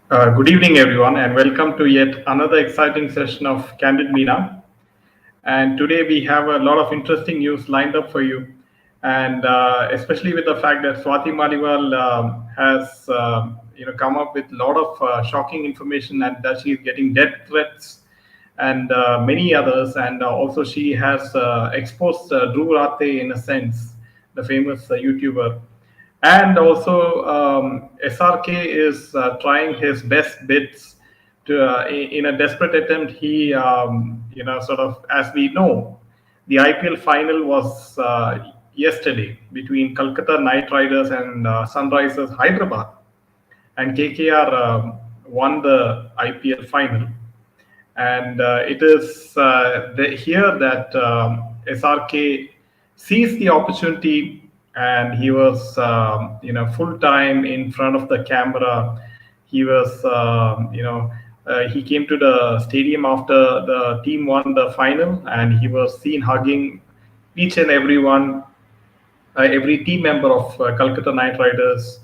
Good evening, everyone, and welcome to yet another exciting session of Candid Meena. And today we have a lot of interesting news lined up for you, and especially with the fact that Swati Maliwal has come up with a lot of shocking information, and that she is getting death threats and many others, and also she has exposed Dhruv Rathee in a sense, the famous YouTuber, and also SRK is trying his best bits to, in a desperate attempt. He, sort of, as we know, the IPL final was yesterday between Kolkata Knight Riders and Sunrisers Hyderabad, and KKR won the IPL final. And it is here that SRK seized the opportunity, and he was, full time in front of the camera. He was, he came to the stadium after the team won the final, and he was seen hugging each and every team member of Calcutta Knight Riders,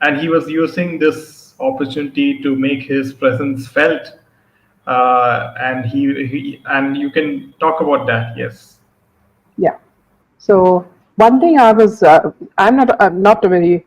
and he was using this opportunity to make his presence felt. And he and you can talk about that. Yes, Yeah. So one thing I'm not a very,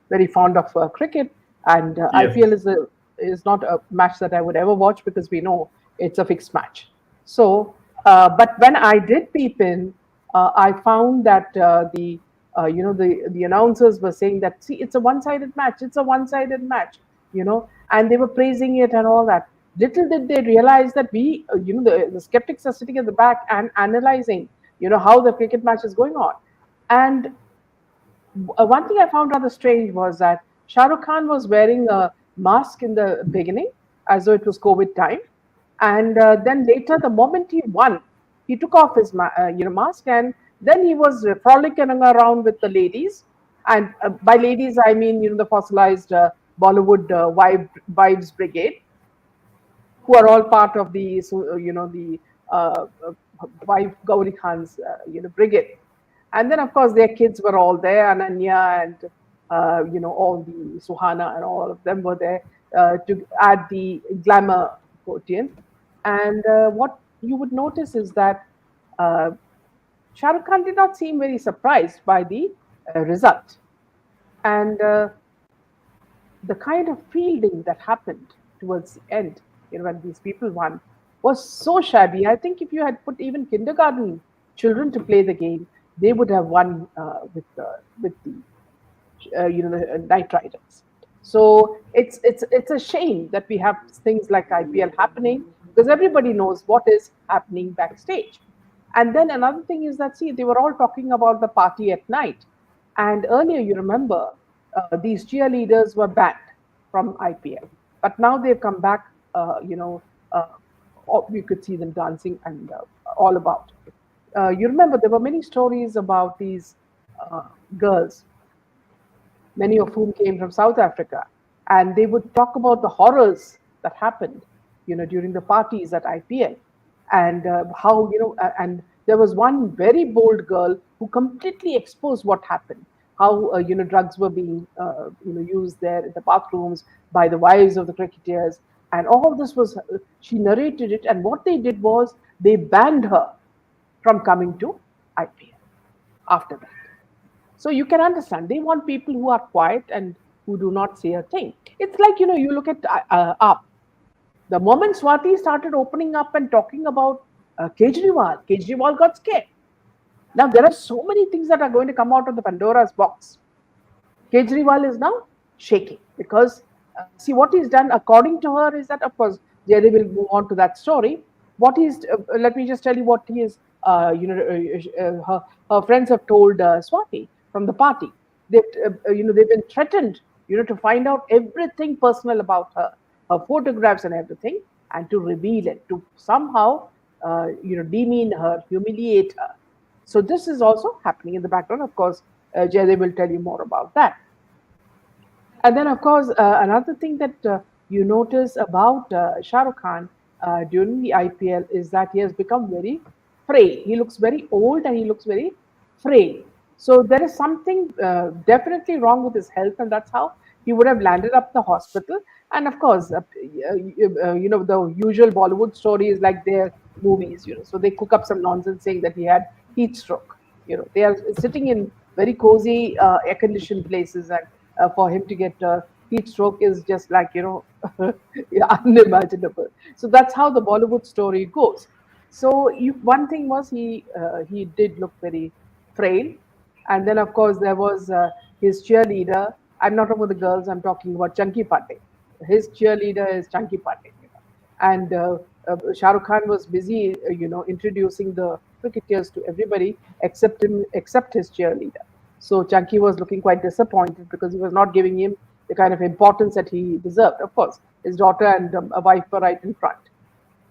very fond of cricket, and yes, IPL is not a match that I would ever watch because we know it's a fixed match. So, but when I did peep in, I found that the announcers were saying that, see, it's a one-sided match. It's a one-sided match. And they were praising it and all that. Little did they realize that the skeptics are sitting at the back and analyzing, how the cricket match is going on. And one thing I found rather strange was that Shah Rukh Khan was wearing a mask in the beginning, as though it was COVID time, and then later, the moment he won, he took off his mask, and then he was frolicking around with the ladies. And by ladies, I mean the fossilized Bollywood wives brigade, who are all part of the wife Gauri Khan's brigade. And then of course their kids were all there, Ananya and all the Suhana and all of them were there to add the glamour quotient. And what you would notice is that uh, Shah Rukh Khan did not seem very surprised by the result. And the kind of fielding that happened towards the end, when these people won, was so shabby. I think if you had put even kindergarten children to play the game, they would have won with the Night Riders. So it's a shame that we have things like IPL happening because everybody knows what is happening backstage. And then another thing is that, see, they were all talking about the party at night. And earlier, you remember, these cheerleaders were banned from IPL. But now they've come back, you could see them dancing and all about. You remember there were many stories about these uh, girls, many of whom came from South Africa, and they would talk about the horrors that happened, during the parties at IPL, and how and there was one very bold girl who completely exposed what happened, how drugs were being used there in the bathrooms by the wives of the cricketers, and all this was she narrated it, and what they did was they banned her from coming to IPL after that. So you can understand they want people who are quiet and who do not say a thing. It's like you look at up. The moment Swati started opening up and talking about Kejriwal got scared. Now there are so many things that are going to come out of the Pandora's box. Kejriwal is now shaking because see what he's done according to her is that, of course, Jerry will move on to that story. What he's let me just tell you what he is. Her friends have told Swati from the party. They've been threatened to find out everything personal about her, her photographs and everything, and to reveal it, to somehow demean her, humiliate her. So this is also happening in the background. Of course, Jay will tell you more about that. And then, of course, another thing that you notice about Shah Rukh Khan during the IPL is that he has become very frail. He looks very old and he looks very frail. So there is something definitely wrong with his health, and that's how he would have landed up the hospital. And of course, the usual Bollywood story is like their movies, so they cook up some nonsense saying that he had heat stroke. They are sitting in very cozy air conditioned places, and for him to get heat stroke is just like yeah, unimaginable. So that's how the Bollywood story goes. So one thing was he did look very frail, and then of course there was his cheerleader. I'm not talking about the girls. I'm talking about Chunky Pandey. His cheerleader is Chunky Pandey, and Shah Rukh Khan was busy, introducing the cricketers to everybody except him, except his cheerleader. So Chunky was looking quite disappointed because he was not giving him the kind of importance that he deserved. Of course, his daughter and a wife were right in front.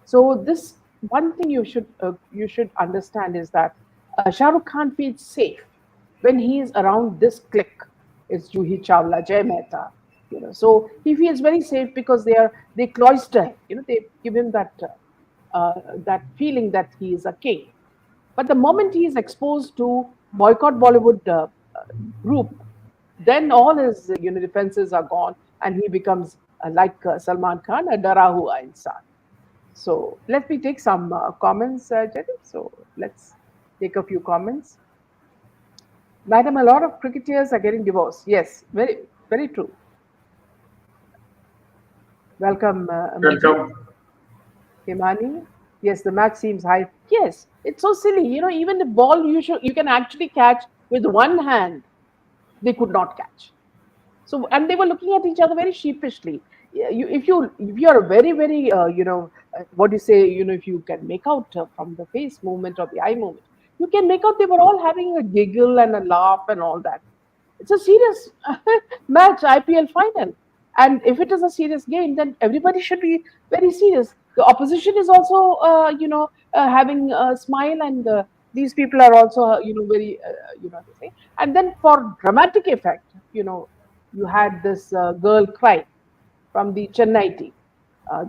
So this one thing you should understand is that Shah Rukh Khan feels safe when he is around this clique. It's Juhi Chawla, Jay Mehta. So he feels very safe because they cloister him. They give him that feeling that he is a king. But the moment he is exposed to boycott Bollywood group, then all his defenses are gone, and he becomes like Salman Khan, a dara hua insan. So let me take some comments, Jerry. So let's take a few comments. Madam, a lot of cricketers are getting divorced. Yes, very, very true. Welcome, Amir. Welcome. Himani. Yes, the match seems high. Yes, it's so silly. Even the ball you can actually catch with one hand, they could not catch. So, and they were looking at each other very sheepishly. Yeah, if you're a very very what do you say, if you can make out from the face movement or the eye movement, you can make out they were all having a giggle and a laugh and all that. It's a serious match, IPL final. And if it is a serious game, then everybody should be very serious. The opposition is also, having a smile, and these people are also, very, they say. And then for dramatic effect, you had this girl cry from the Chennai team,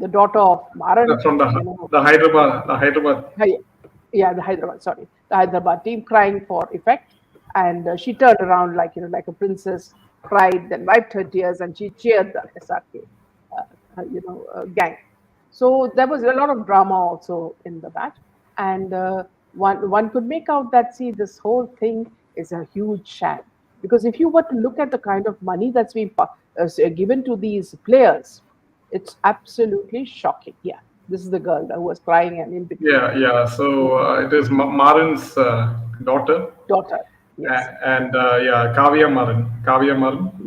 the daughter of Maran, From the Hyderabad. Hi- yeah, the Hyderabad, sorry, the Hyderabad team crying for effect, and she turned around like like a princess, cried, then wiped her tears, and she cheered the SRK, gang. So there was a lot of drama also in the match, and one could make out that, see, this whole thing is a huge sham, because if you were to look at the kind of money that's been given to these players, it's absolutely shocking. Yeah, this is the girl who was crying and in between. Yeah. So it is Maran's daughter, Daughter. Yes. and yeah, Kavya Maran.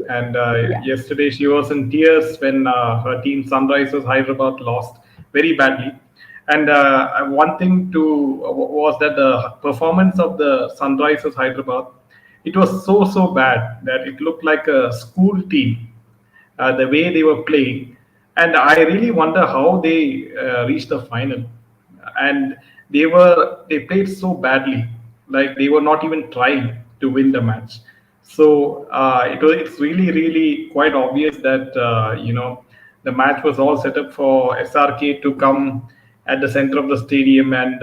And Yeah. yesterday she was in tears when her team Sunrisers Hyderabad lost very badly. And one thing was that the performance of the Sunrisers Hyderabad, it was so bad that it looked like a school team, the way they were playing. And I really wonder how they reached the final. And they played so badly, like they were not even trying to win the match. So it's really quite obvious that the match was all set up for SRK to come at the center of the stadium and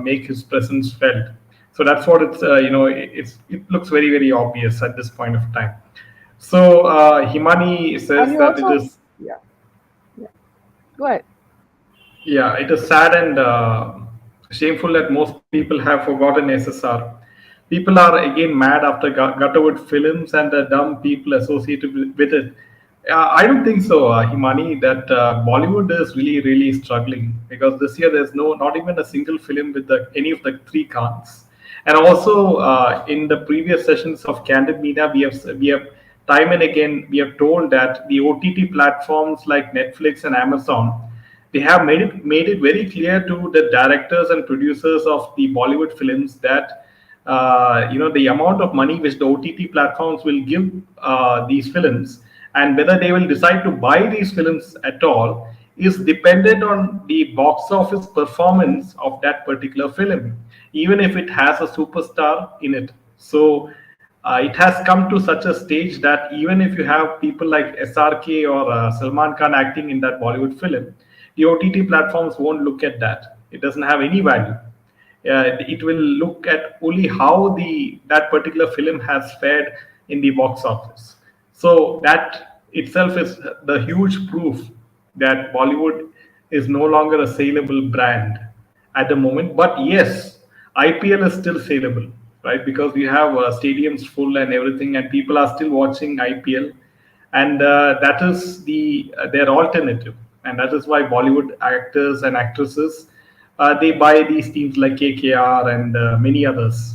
make his presence felt. So that's what it looks very obvious at this point of time. So Himani And says you that it also, is, yeah, yeah. Go ahead. yeah, it is sad and shameful that most people have forgotten SSR. People are again mad after Gutterwood films and the dumb people associated with it. I don't think so, Himani, that Bollywood is really struggling, because this year there's not even a single film with any of the three Khans. And also, in the previous sessions of Candid Media, we have time and again we have told that the OTT platforms like Netflix and Amazon, they have made it very clear to the directors and producers of the Bollywood films that the amount of money which the OTT platforms will give these films, and whether they will decide to buy these films at all, is dependent on the box office performance of that particular film, even if it has a superstar in it. So it has come to such a stage that even if you have people like SRK or Salman Khan acting in that Bollywood film, the OTT platforms won't look at that. It doesn't have any value. It will look at only how that particular film has fared in the box office. So that itself is the huge proof that Bollywood is no longer a saleable brand at the moment. But yes, IPL is still saleable, right? Because we have stadiums full and everything, and people are still watching IPL, and that is their alternative, and that is why Bollywood actors and actresses they buy these teams like KKR and many others.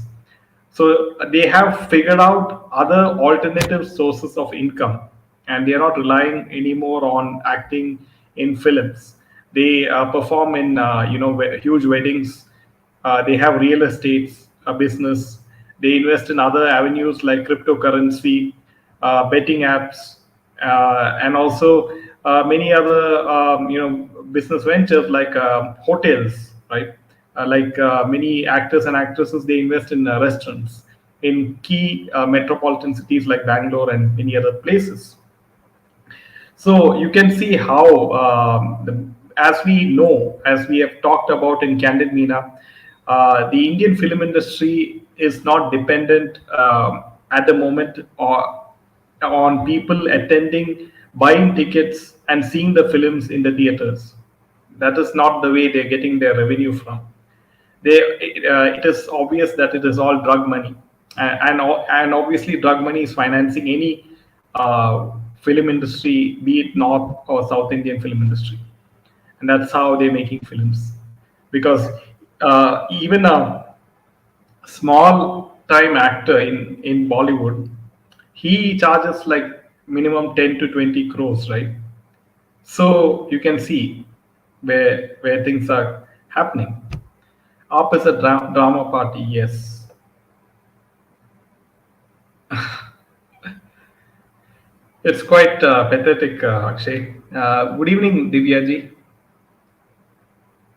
So they have figured out other alternative sources of income, and they are not relying anymore on acting in films. They perform in huge weddings. They have real estate business. They invest in other avenues like cryptocurrency, betting apps, and also many other business ventures like hotels, right? Like many actors and actresses, they invest in restaurants in key metropolitan cities like Bangalore and many other places. So you can see how, as we know, as we have talked about in Candid Meena, the Indian film industry is not dependent at the moment on people attending, buying tickets, and seeing the films in the theaters. That is not the way they're getting their revenue from. It is obvious that it is all drug money, and obviously drug money is financing any film industry, be it North or South Indian film industry, and that's how they're making films. Because even a small time actor in Bollywood, he charges like minimum 10 to 20 crores, right? So you can see where things are happening. Up is a drama party, yes. It's quite pathetic, Akshay. Good evening, Divyaji.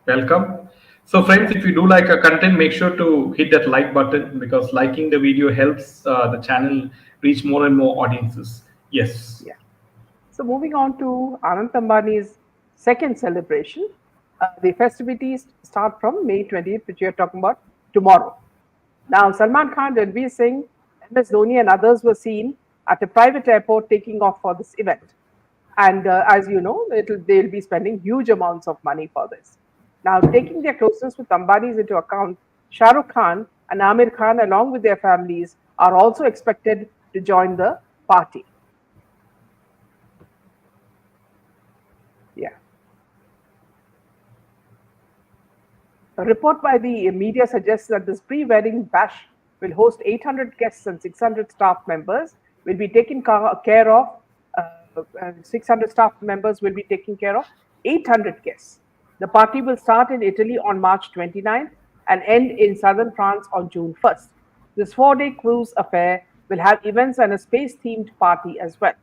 Welcome. So, friends, if you do like a content, make sure to hit that like button because liking the video helps the channel reach more and more audiences. Yes. Yeah. So moving on to Anand Ambani's second celebration, the festivities start from May 20th, which we are talking about tomorrow. Now, Salman Khan, Ranveer Singh, MS Dhoni, and others were seen at a private airport taking off for this event. And as you know, they'll be spending huge amounts of money for this. Now, taking their closeness with Ambanis into account, Shah Rukh Khan and Aamir Khan, along with their families, are also expected to join the party. Yeah. A report by the media suggests that this pre-wedding bash will host 800 guests and 600 staff members will be taken care of. 600 staff members will be taking care of 800 guests. The party will start in Italy on March 29th and end in southern France on June 1st. This 4-day cruise affair will have events and a space-themed party as well.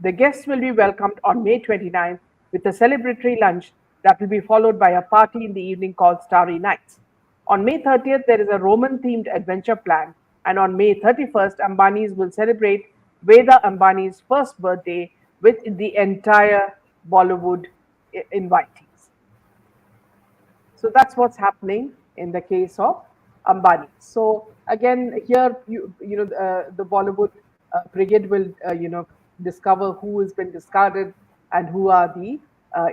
The guests will be welcomed on May 29th with a celebratory lunch that will be followed by a party in the evening called Starry Nights. On May 30th, there is a Roman-themed adventure plan, and on May 31st, Ambanis will celebrate Veda Ambani's first birthday with the entire Bollywood invitees. So that's what's happening in the case of Ambani. So again, here the Bollywood brigade will discover who has been discarded and who are the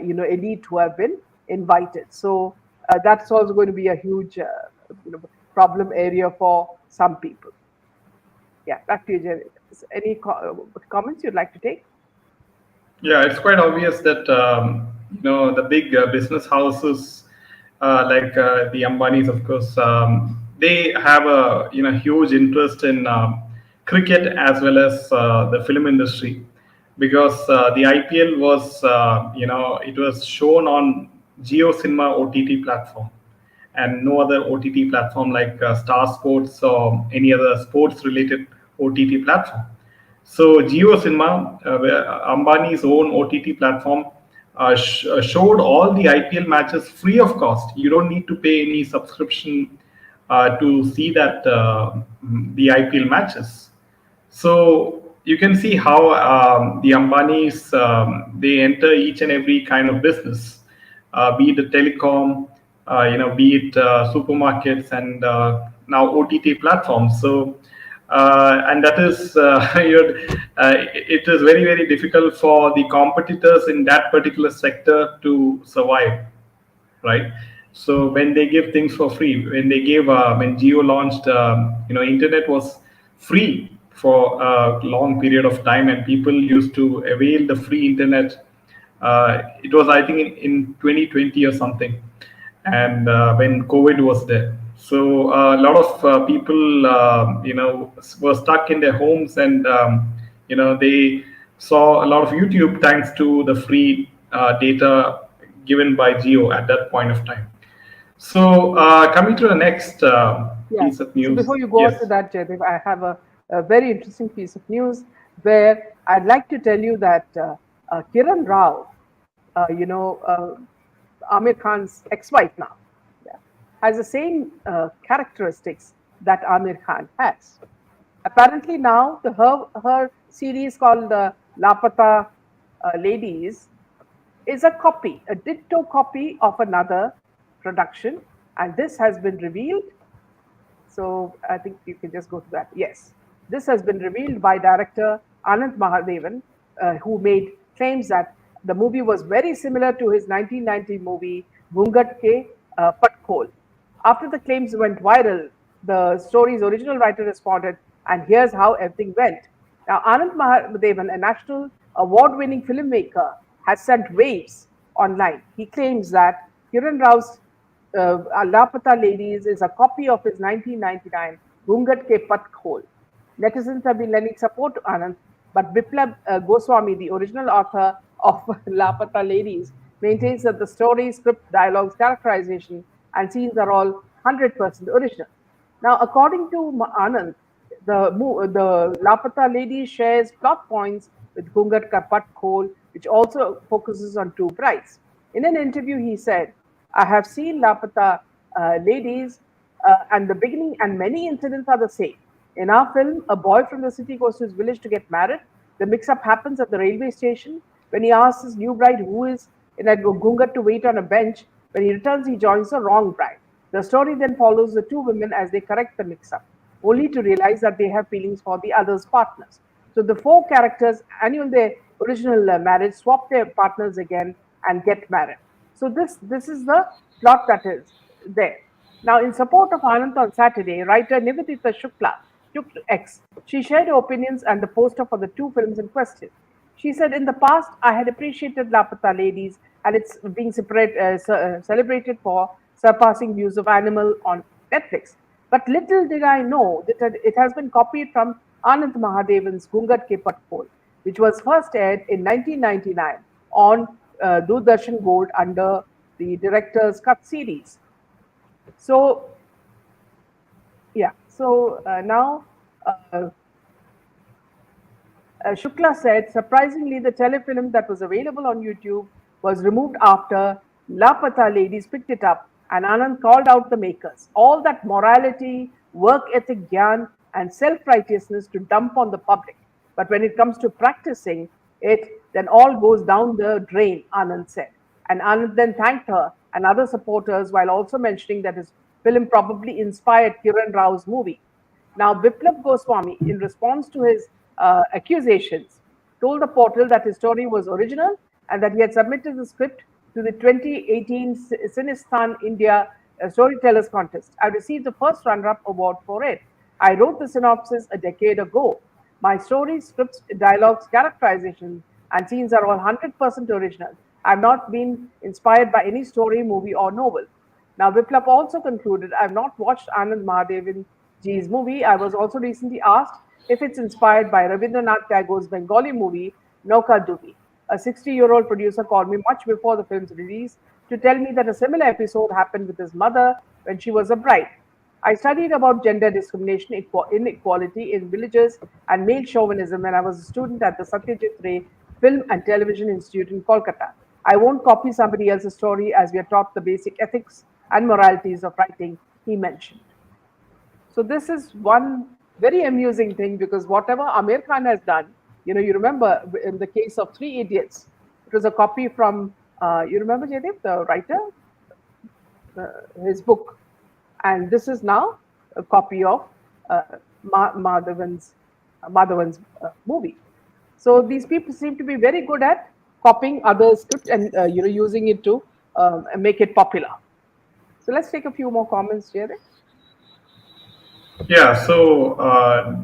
elite who have been invited. So that's also going to be a huge problem area for some people. Yeah, back to you, Jerry. Any comments you'd like to take? Yeah, it's quite obvious that the big business houses like the Ambanis, of course, they have a huge interest in cricket as well as the film industry, because the IPL was it was shown on Geo Cinema OTT platform and no other OTT platform like Star Sports or any other sports related OTT platform. So Geo Cinema, Ambani's own OTT platform, showed all the IPL matches free of cost. You don't need to pay any subscription to see that the IPL matches. So you can see how the Ambanis they enter each and every kind of business, be it the telecom, be it supermarkets and now OTT platforms. So and that is it is very very difficult for the competitors in that particular sector to survive, right? So when they give things for free, when they gave when Geo launched, internet was free for a long period of time, and people used to avail the free internet. It was, I think, in 2020 or something, and when COVID was there. So a lot of people, were stuck in their homes, and they saw a lot of YouTube thanks to the free data given by Geo at that point of time. So coming to the next Yeah. piece of So news. before you go on to Yes. that, Jaydev, I have a very interesting piece of news where I'd like to tell you that Kiran Rao, Aamir Khan's ex-wife now, yeah, has the same characteristics that Aamir Khan has. Apparently now her series called Lapata Ladies is a copy, a ditto copy of another production, and this has been revealed. So I think you can just go to that. Yes, this has been revealed by director Anand Mahadevan, who made claims that the movie was very similar to his 1990 movie Ghungat Ke Patkol. After the claims went viral, the story's original writer responded, and here's how everything went. Now, Anand Mahadevan, a national award-winning filmmaker, has sent waves online. He claims that Kiran Rao's Lapata Ladies is a copy of his 1999 Ghungat Ke Pat Khol. Netizens have been lending support to Anand, but Biplab Goswami, the original author of Lapata Ladies, maintains that the story, script, dialogues, characterization, and scenes are all 100% original. Now, according to Anand, the Lapata Lady shares plot points with Gungat Kapat Khol, which also focuses on two brides. In an interview, he said, I have seen Lapata Ladies, and the beginning and many incidents are the same. In our film, a boy from the city goes to his village to get married. The mix up happens at the railway station. When he asks his new bride who is in a Gungat to wait on a bench, when he returns, he joins the wrong bride. The story then follows the two women as they correct the mix up, only to realize that they have feelings for the other's partners. So the four characters annul their original marriage, swap their partners again, and get married. So this is the plot that is there. Now, in support of Anand on Saturday, writer Nivedita Shukla took to X. She shared her opinions and the poster for the two films in question. She said, in the past, I had appreciated Lapata Ladies and it's being celebrated for surpassing views of Animal on Netflix. But little did I know that it has been copied from Anand Mahadevan's Gungat Ke Patkol, which was first aired in 1999 on Doordarshan Gold under the Director's Cut series. So, yeah, so now Shukla said, surprisingly, the telefilm that was available on YouTube was removed after Lapata Ladies picked it up and Anand called out the makers. All that morality, work ethic, gyan, and self-righteousness to dump on the public. But when it comes to practicing it, then all goes down the drain, Anand said. And Anand then thanked her and other supporters while also mentioning that his film probably inspired Kiran Rao's movie. Now, Biplab Goswami, in response to his accusations, told the portal that his story was original and that he had submitted the script to the 2018 Cinestan India Storytellers Contest. I received the first runner-up award for it. I wrote the synopsis a decade ago. My stories, scripts, dialogues, characterizations, and scenes are all 100% original. I've not been inspired by any story, movie, or novel. Now, Biplab also concluded, I've not watched Anand Mahadevan ji's movie. I was also recently asked if it's inspired by Rabindranath Tagore's Bengali movie, Nauka Dubi. A 60-year-old producer called me much before the film's release to tell me that a similar episode happened with his mother when she was a bride. I studied about gender discrimination, inequality in villages, and male chauvinism when I was a student at the Satyajit Ray Film and Television Institute in Kolkata. I won't copy somebody else's story as we are taught the basic ethics and moralities of writing, he mentioned. So this is one very amusing thing because whatever Aamir Khan has done, you remember in the case of Three Idiots, it was a copy from, you remember Jaydev, the writer, his book. And this is now a copy of Madhavan's movie. So these people seem to be very good at copying other script and using it to make it popular. So let's take a few more comments, Jerry. Yeah, so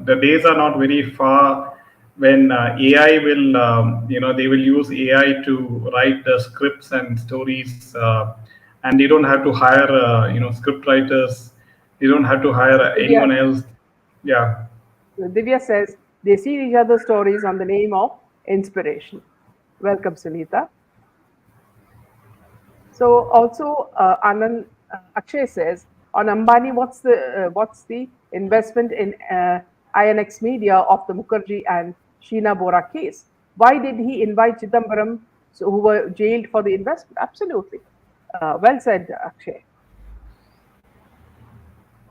the days are not very far when AI will, they will use AI to write the scripts and stories, and they don't have to hire, script writers. They don't have to hire anyone Divya, else. Yeah, Divya says they see each other's stories on the name of inspiration. Welcome, Sunita. So also Anand Akshay says on Ambani, what's the investment in INX Media of the Mukherjee and Sheena Bora case? Why did he invite Chidambaram, who were jailed for the investment? Absolutely, well said, Akshay.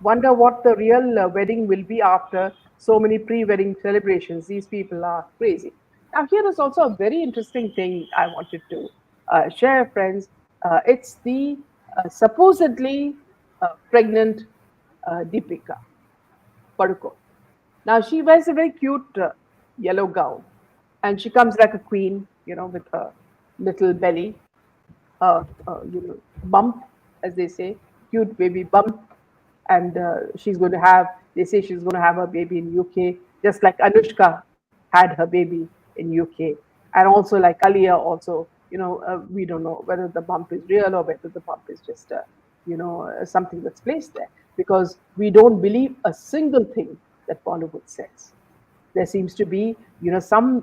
Wonder what the real wedding will be after so many pre-wedding celebrations. These people are crazy. Now, here is also a very interesting thing I wanted to share, friends. It's the supposedly pregnant Deepika Padukone. Now, she wears a very cute yellow gown, and she comes like a queen, with a little belly, bump, as they say, cute baby bump, and they say she's going to have her baby in UK, just like Anushka had her baby in UK, and also like Alia. Also, we don't know whether the bump is real or whether the bump is just something that's placed there, because we don't believe a single thing that Bollywood says. There seems to be some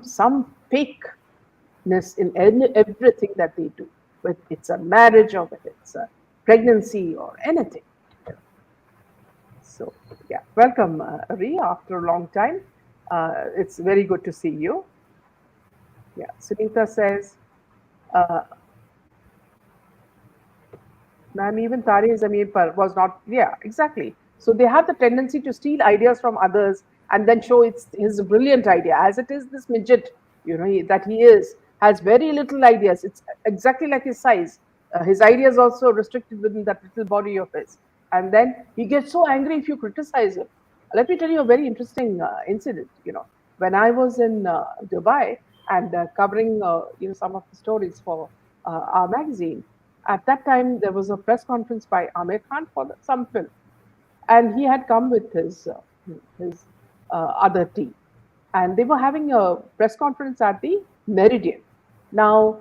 fakeness in everything that they do, whether it's a marriage or whether it's a pregnancy or anything. So, yeah, welcome, Ari, after a long time. It's very good to see you. Yeah, Sunita says, uh, ma'am, even Tare Zameen Par was not, yeah, exactly. So they have the tendency to steal ideas from others and then show it's his brilliant idea. As it is, this midget, that he is, has very little ideas. It's exactly like his size. His ideas also restricted within that little body of his. And then he gets so angry if you criticize him. Let me tell you a very interesting incident. When I was in Dubai and covering, some of the stories for our magazine, at that time, there was a press conference by Aamir Khan for some film, and he had come with his other team, and they were having a press conference at the Meridian. Now,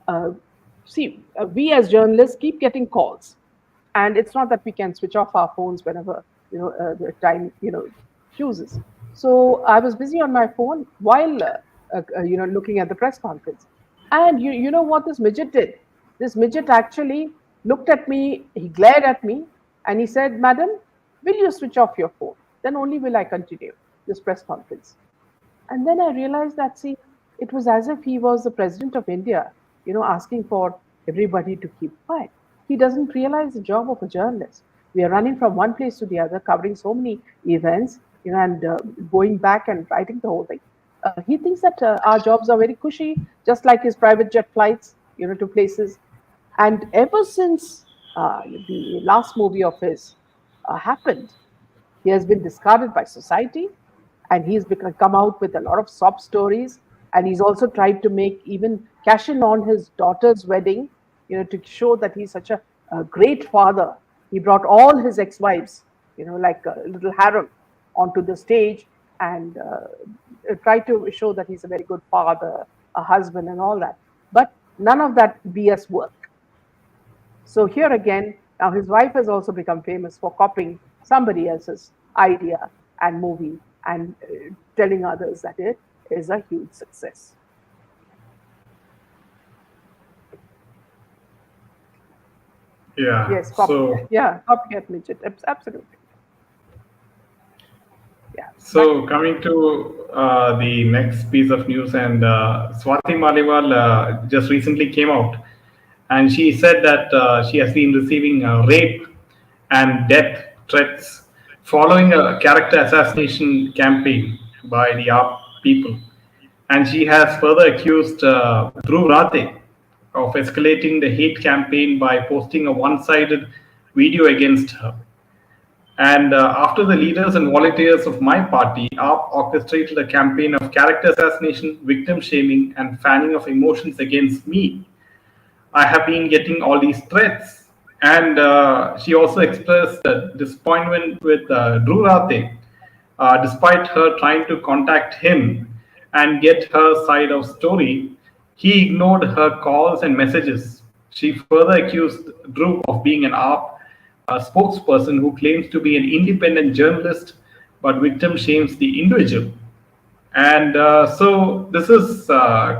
uh, see, we as journalists keep getting calls, and it's not that we can switch off our phones whenever the time chooses. So I was busy on my phone while looking at the press conference, and you know what this midget did? This midget actually looked at me, he glared at me, and he said, "Madam, will you switch off your phone? Then only will I continue this press conference." And then I realized that, see, it was as if he was the president of India, asking for everybody to keep quiet. He doesn't realize the job of a journalist. We are running from one place to the other, covering so many events, and going back and writing the whole thing. He thinks that our jobs are very cushy, just like his private jet flights, to places. And ever since the last movie of his happened, he has been discarded by society, and come out with a lot of sob stories. And he's also tried to make even cash in on his daughter's wedding, to show that he's such a great father. He brought all his ex-wives, like a little harem, onto the stage and tried to show that he's a very good father, a husband, and all that. But none of that BS worked. So here again, now his wife has also become famous for copying somebody else's idea and movie and telling others that it is a huge success. yeah. Yes, copycat. So Yeah, copycat midget. Absolutely. Yeah. Back. So coming to the next piece of news, and Swati Maliwal just recently came out, and she said that she has been receiving rape and death threats following a character assassination campaign by the ARP people, and she has further accused Dhruv Rathee of escalating the hate campaign by posting a one-sided video against her. And after the leaders and volunteers of my party orchestrated a campaign of character assassination, victim shaming, and fanning of emotions against me, I have been getting all these threats. And she also expressed disappointment with Dhruv Rathee, despite her trying to contact him and get her side of story. He ignored her calls and messages. She further accused Dhruv of being an ARP spokesperson who claims to be an independent journalist but victim shames the individual. And so this is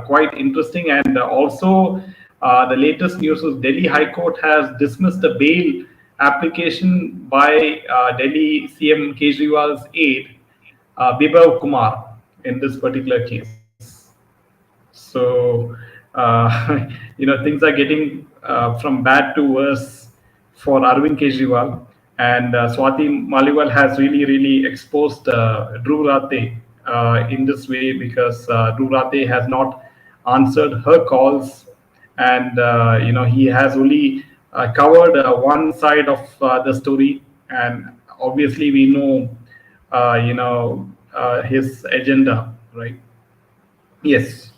quite interesting. And also, the latest news is Delhi High Court has dismissed a bail application by Delhi CM Kejriwal's aide, Bibav Kumar, in this particular case. So, things are getting from bad to worse for Arvind Kejriwal. And Swati Maliwal has really exposed Dhruv Rathee in this way, because Dhruv Rathee has not answered her calls, and he has only covered one side of the story, and obviously we know his agenda, right? Yes,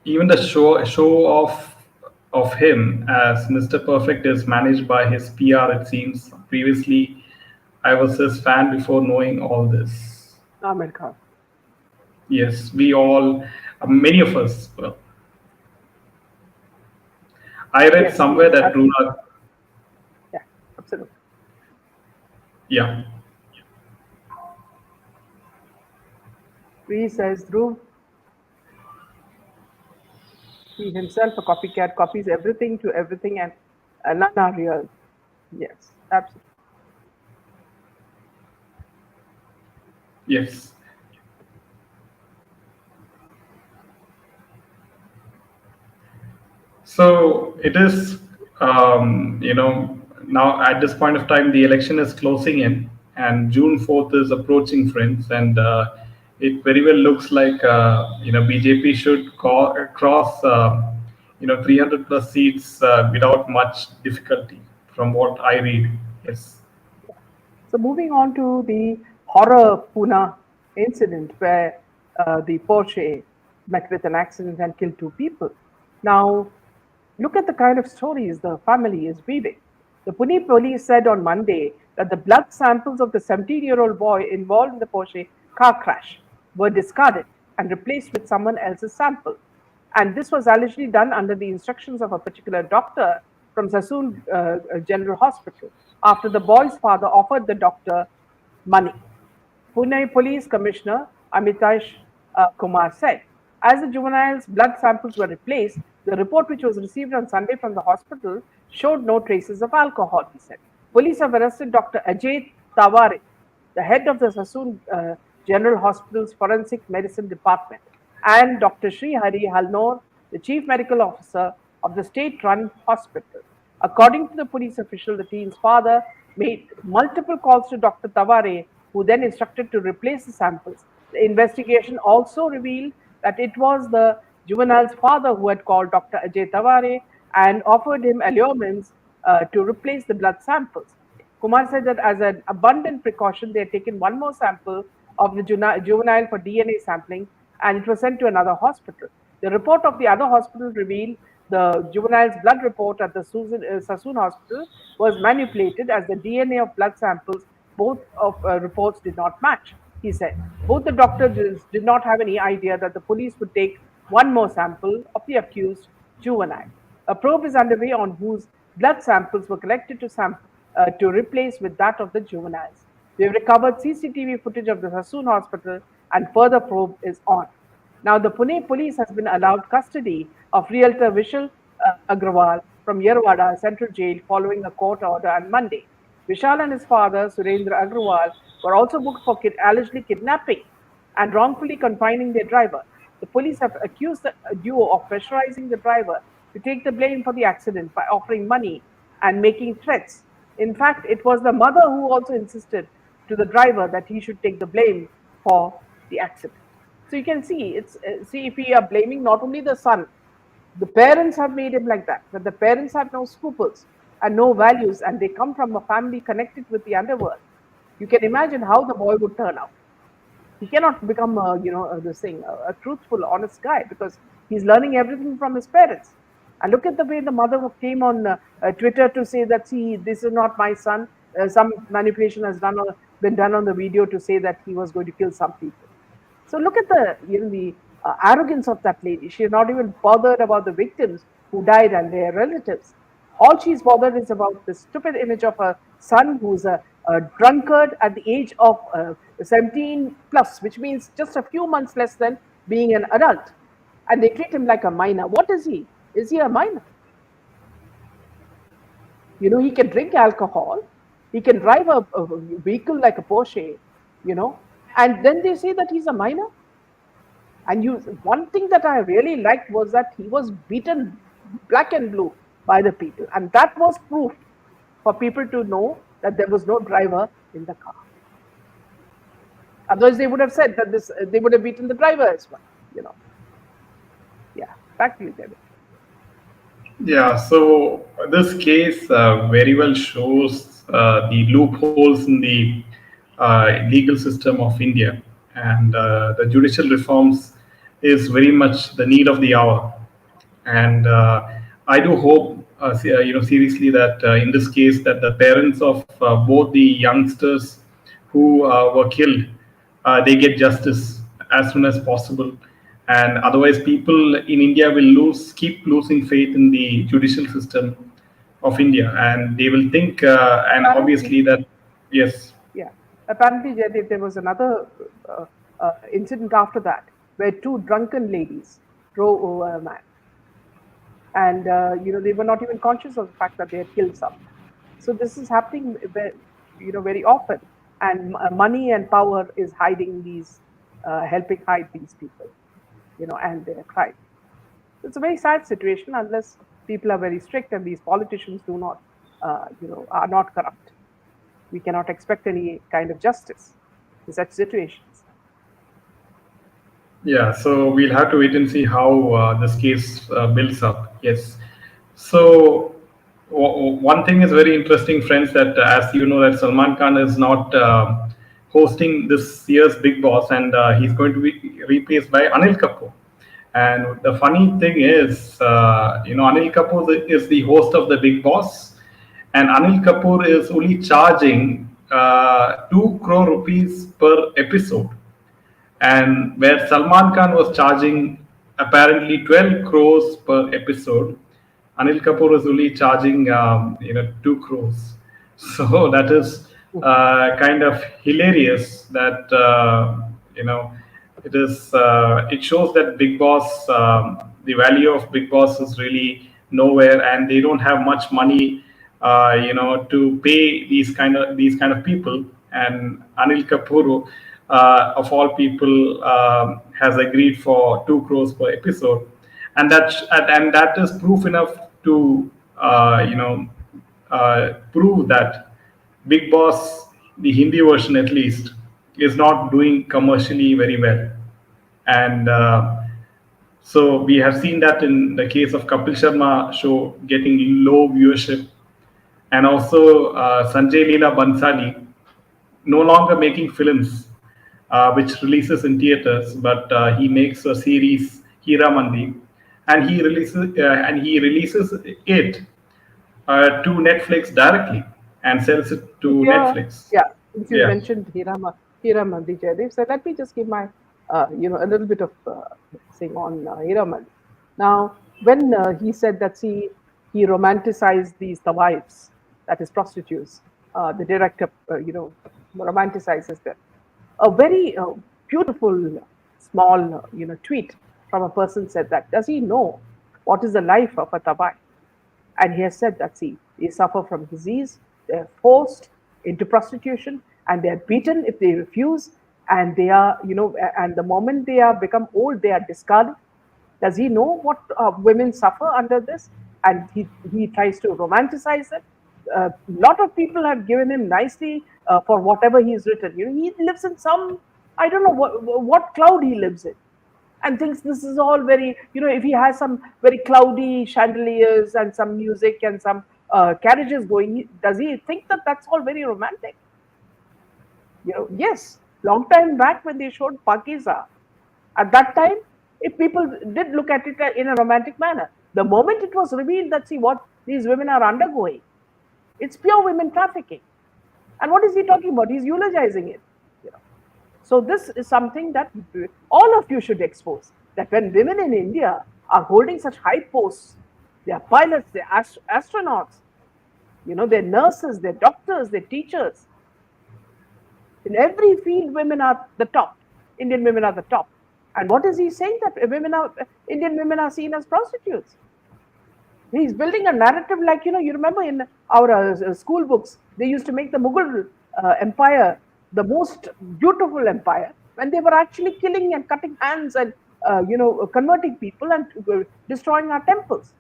even the show of him as Mr. Perfect is managed by his PR, it seems. Previously, I was his fan before knowing all this. Aamir Khan. Yes, we all, many of us. Well, I read Yes, somewhere yes, that Runa, yeah, absolutely. yeah, He says Dhruv, he himself a copycat, copies everything to everything, and none are real. Yes, absolutely. yes. So it is, now at this point of time, the election is closing in, and June 4th is approaching, friends, and it very well looks like, BJP should cross, 300 plus seats without much difficulty, from what I read. Yes. So moving on to the horror Pune incident where the Porsche met with an accident and killed two people. Now, look at the kind of stories the family is weaving. The Pune police said on Monday that the blood samples of the 17-year-old boy involved in the Porsche car crash were discarded and replaced with someone else's sample. And this was allegedly done under the instructions of a particular doctor from Sassoon General Hospital after the boy's father offered the doctor money. Pune Police Commissioner Amitash Kumar said, as the juvenile's blood samples were replaced, the report which was received on Sunday from the hospital showed no traces of alcohol, he said. Police have arrested Dr. Ajay Taware, the head of the Sassoon General Hospital's Forensic Medicine Department, and Dr. Sri Hari Halnor, the Chief Medical Officer of the state-run hospital. According to the police official, the teen's father made multiple calls to Dr. Taware, who then instructed to replace the samples. The investigation also revealed that it was the juvenile's father who had called Dr. Ajay Taware and offered him allurements to replace the blood samples. Kumar said that as an abundant precaution, they had taken one more sample of the juvenile for DNA sampling, and it was sent to another hospital. The report of the other hospital revealed the juvenile's blood report at the Sassoon hospital was manipulated as the DNA of blood samples, both of reports did not match, he said. Both the doctors did not have any idea that the police would take one more sample of the accused juvenile. A probe is underway on whose blood samples were collected to replace with that of the juveniles. We have recovered CCTV footage of the Sassoon hospital and further probe is on. Now, the Pune police has been allowed custody of realtor Vishal Agrawal from Yerwada Central Jail following a court order on Monday. Vishal and his father, Surendra Agrawal, were also booked for allegedly kidnapping and wrongfully confining their driver. The police have accused the duo of pressurizing the driver to take the blame for the accident by offering money and making threats. In fact, it was the mother who also insisted to the driver that he should take the blame for the accident. So you can see, see if we are blaming not only the son, the parents have made him like that, but the parents have no scruples. and no values, and they come from a family connected with the underworld. You can imagine how the boy would turn out. He cannot become this thing, a truthful, honest guy, because he's learning everything from his parents. And look at the way the mother came on Twitter to say that, see, this is not my son. Some manipulation has been done on the video to say that he was going to kill some people. So look at the arrogance of that lady. She is not even bothered about the victims who died and their relatives. All she's bothered is about the stupid image of her son, who's a drunkard at the age of 17 plus, which means just a few months less than being an adult. And they treat him like a minor. What is he? Is he a minor? He can drink alcohol, he can drive a vehicle like a Porsche, and then they say that he's a minor. And one thing that I really liked was that he was beaten black and blue by the people. And that was proof for people to know that there was no driver in the car. Otherwise, they would have said that they would have beaten the driver as well. Yeah, back to you, David. Yeah, so this case very well shows the loopholes in the legal system of India, and the judicial reforms is very much the need of the hour. And I do hope, seriously, that in this case, that the parents of both the youngsters who were killed, they get justice as soon as possible. And otherwise, people in India will keep losing faith in the judicial system of India, and they will think, and obviously that, yes. Yeah, apparently, Jaideep, there was another incident after that where two drunken ladies drove over a man, and they were not even conscious of the fact that they had killed someone. So this is happening, very often, and money and power is hiding these, helping hide these people, and their crime. It's a very sad situation unless people are very strict and these politicians do not, are not corrupt. We cannot expect any kind of justice in such situations. Yeah, so we'll have to wait and see how this case builds up. Yes. So one thing is very interesting, friends, that as you know, that Salman Khan is not hosting this year's Big Boss, and he's going to be replaced by Anil Kapoor. And the funny thing is, Anil Kapoor is the host of the Big Boss, and Anil Kapoor is only charging 2 crore rupees per episode, and where Salman Khan was charging apparently 12 crores per episode, Anil Kapoor is only charging 2 crores. So that is kind of hilarious. That it shows that Big Boss, the value of Big Boss is really nowhere, and they don't have much money, to pay these kind of people. And Anil Kapoor, of all people, has agreed for 2 crores per episode, and that is proof enough to prove that Big Boss, the Hindi version at least, is not doing commercially very well. And so we have seen that in the case of Kapil Sharma show getting low viewership, and also Sanjay Leela Bansali no longer making films which releases in theaters, but he makes a series, Hira Mandi, and he releases it to Netflix directly and sells it to Netflix. Yeah, since you mentioned Hira Mandi, Jaideep, so let me just give my a little bit of thing on Hira Mandi. Now, when he said that he romanticized the wives, that is prostitutes, the director romanticizes them. A very beautiful small tweet from a person said that, does he know what is the life of a tabai? And he has said that, see, they suffer from disease, they're forced into prostitution, and they're beaten if they refuse, and they are, and the moment they are become old, they are discarded. Does he know what women suffer under this? And he tries to romanticize it. A lot of people have given him nicely for whatever he's written. He lives in some, I don't know what cloud he lives in, and thinks this is all very, if he has some very cloudy chandeliers and some music and some carriages going. Does he think that that's all very romantic? Yes, long time back when they showed Pakiza, at that time, if people did look at it in a romantic manner, the moment it was revealed that see what these women are undergoing, it's pure women trafficking. And what is he talking about? He's eulogizing it. You know. So this is something that all of you should expose. That when women in India are holding such high posts, they are pilots, they are astronauts, they're nurses, they're doctors, they're teachers. In every field, women are the top. Indian women are the top. And what is he saying? That Indian women are seen as prostitutes. He's building a narrative like, you remember in our school books, they used to make the Mughal empire the most beautiful empire when they were actually killing and cutting hands and, converting people and destroying our temples.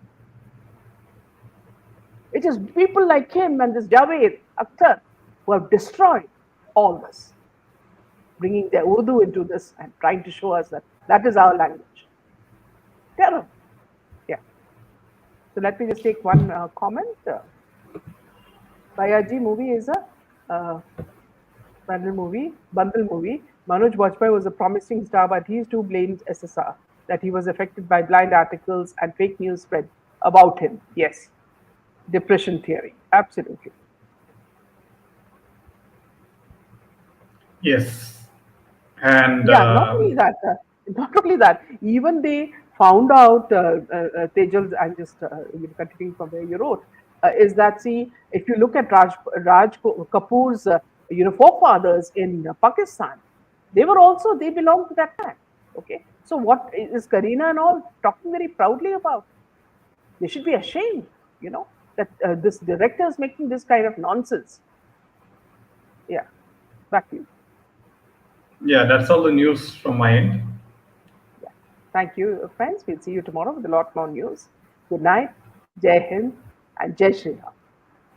It is people like him and this Javed Akhtar who have destroyed all this, bringing their Urdu into this and trying to show us that that is our language. Terrible. Yeah. So let me just take one comment. Bayaji movie is a bundle movie. Manoj Bajpayee was a promising star, but he too blamed SSR that he was affected by blind articles and fake news spread about him. Yes. Depression theory. Absolutely. Yes. And yeah, not only that, even they found out, Tejal, I'm just continuing from where you wrote, is that, see, if you look at Raj Kapoor's, forefathers in Pakistan, they belonged to that clan. Okay. So what is Kareena and all talking very proudly about? They should be ashamed, that this director is making this kind of nonsense. Yeah. Back to you. Yeah, that's all the news from my end. Yeah. Thank you, friends. We'll see you tomorrow with a lot more news. Good night. Jai Hind and Jai Shri Ram.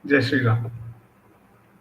Jai Shri Ram.